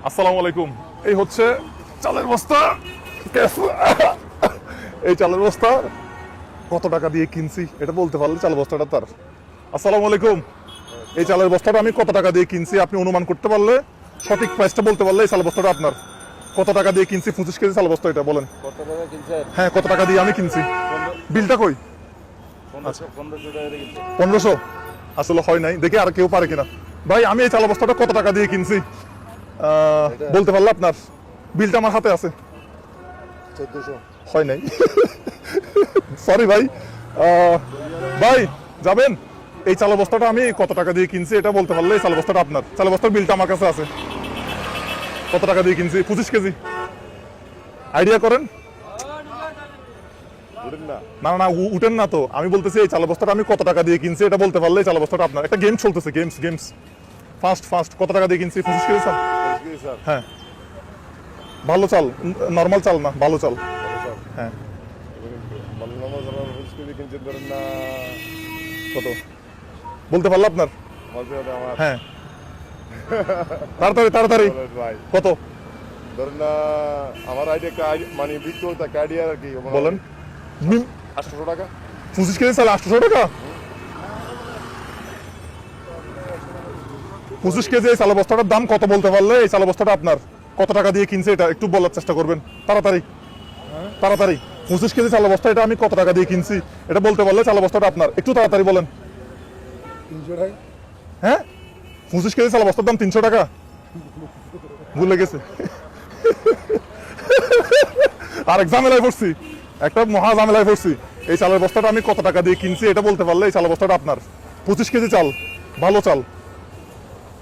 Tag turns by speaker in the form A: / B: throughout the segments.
A: আসসালামু আলাইকুম। এই হচ্ছে চালের বস্তা। এই চালের বস্তা কত টাকা দিয়ে কিনছি এটা বলতে পারলে চালের বস্তাটা তার। আসসালামু আলাইকুম। এই চালের বস্তাটা আমি কত টাকা দিয়ে কিনছি আপনি অনুমান করতে পারলে, সঠিক প্রাইসটা বলতে পারলে এই চালের বস্তাটা আপনার। কত টাকা দিয়ে কিনছি 25 কেজি চালের বস্তা, এটা বলেন।
B: কত টাকা কিনছেন?
A: হ্যাঁ, কত টাকা দিয়ে আমি কিনছি। বিলটা কই?
B: 1500 টাকা দিয়ে কিনছেন।
A: 1500 আসলে হয় নাই, দেখি আর কেউ পারে কিনা। ভাই আমি এই চালের বস্তাটা কত টাকা দিয়ে কিনছি বলতে পারলে আপনার। বিলটা আমার হাতে আছে।
B: 1400
A: হয় নাই। সরি ভাই। ভাই যাবেন, এই চালের বস্তাটা আমি কত টাকা দিয়ে কিনছি এটা বলতে পারলে এই চালের বস্তাটা আপনার। চালের বস্তার বিলটা আমার কাছে আছে। কত টাকা দিয়ে কিনছি? 25 কেজি। আইডিয়া করেন। না না না, উঠেন না তো। আমি বলতেছি এই চালের বস্তাটা আমি কত টাকা দিয়ে কিনছি এটা বলতে পারলে এই চালের বস্তাটা আপনার। একটা গেম চলতেছে, গেমস। ফাস্ট কত টাকা দিয়ে কিনছি? 25 কেজি চাল। হ্যাঁ, ভালো চাল, নরমাল চাল না, ভালো চাল। হ্যাঁ, কত বলতে পারলো আপনার? হ্যাঁ, তাড়াতাড়ি কত
B: ধরেন না, আমার আইডিয়া মানে বিক্রি থাকে আইডিয়া আর কি
A: বলেন।
B: 800 টাকা।
A: 25 কেজি চাল 800 টাকা। 25 কেজি এই চালের বস্তাটার দাম কত বলতে পারলে এই চালের বস্তাটা আপনার। কত টাকা দিয়ে কিনছে এটা একটু বলার চেষ্টা করবেন। তাড়াতাড়ি 25 কেজি চালের বস্তা এটা আমি কত টাকা দিয়ে কিনছি এটা বলতে পারলে চালের বস্তাটা আপনার। একটু তাড়াতাড়ি বলেন।
B: 300 টাকা।
A: হ্যাঁ, 25 কেজি চালের বস্তার দাম 300 টাকা। ভুলে গেছে। আরেক ঝামেলায় পড়ছি, একটা মহা ঝামেলায় পড়ছি। এই চালের বস্তাটা আমি কত টাকা দিয়ে কিনছি এটা বলতে পারলে এই চালের বস্তাটা আপনার। 25 কেজি চাল, ভালো চাল।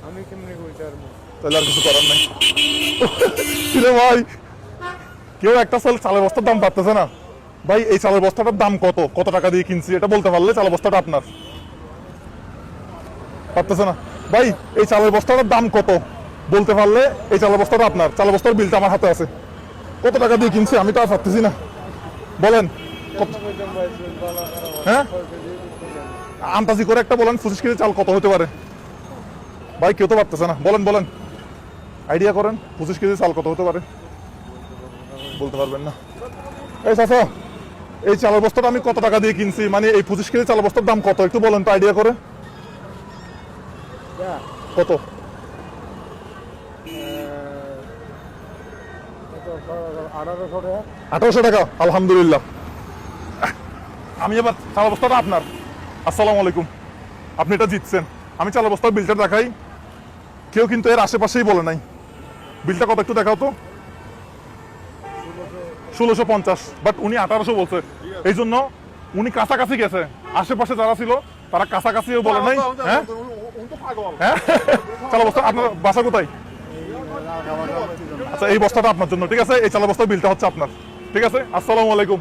B: আমি কেমনে কইতার?
A: তাহলে আর কিছু করার নাই। কিরে ভাই, কেউ একটা চালের বস্তার দাম পারতেছে না। ভাই এই চালের বস্তাটার দাম কত টাকা দিয়ে কিনছি এটা বলতে পারলে চালের বস্তাটা আপনার। পারতেছে না ভাই। এই চালের বস্তাটার দাম কত বলতে পারলে এই চালের বস্তাটা আপনার। চালের বস্তার বিলটা আমার হাতে আছে। কত টাকা দিয়ে কিনছি আমি তো আর পারতেছি না, বলেন। হ্যাঁ, আন্দাজি করে একটা বলেন। 25 কেজি চাল কত হতে পারে? ভাই কেউ তো পারতেছে না, বলেন। আইডিয়া করেন 25 কেজি চাল কত হতে পারে? বলতে পারবেন না। এই চাচা, এই চালের বস্তাটা আমি কত টাকা দিয়ে কিনছি, মানে এই 25 কেজি চালের বস্তার দাম কত একটু বলেন তো আইডিয়া করে। কত? 1800 টাকা। আলহামদুলিল্লাহ। আমি এবার চালের বস্তাটা আপনার। আসসালামু আলাইকুম। আপনি এটা জিতছেন। আমি চালের বস্তার বিলটা দেখাই, কেউ কিন্তু এর আশেপাশেই বলে নাই। বিলটা কত একটু দেখাও তো। 1650, বাট উনি 1800 বলছে। এই জন্য উনি কাছাকাছি গেছে। আশেপাশে যারা ছিল তারা কাছাকাছিও বলে নাই। হ্যাঁ হ্যাঁ, চালের বস্তা আপনার বাসা কোথায়? আচ্ছা, এই বস্তাটা আপনার জন্য, ঠিক আছে? এই চালের বস্তার বিলটা হচ্ছে আপনার, ঠিক আছে? আসসালামু আলাইকুম।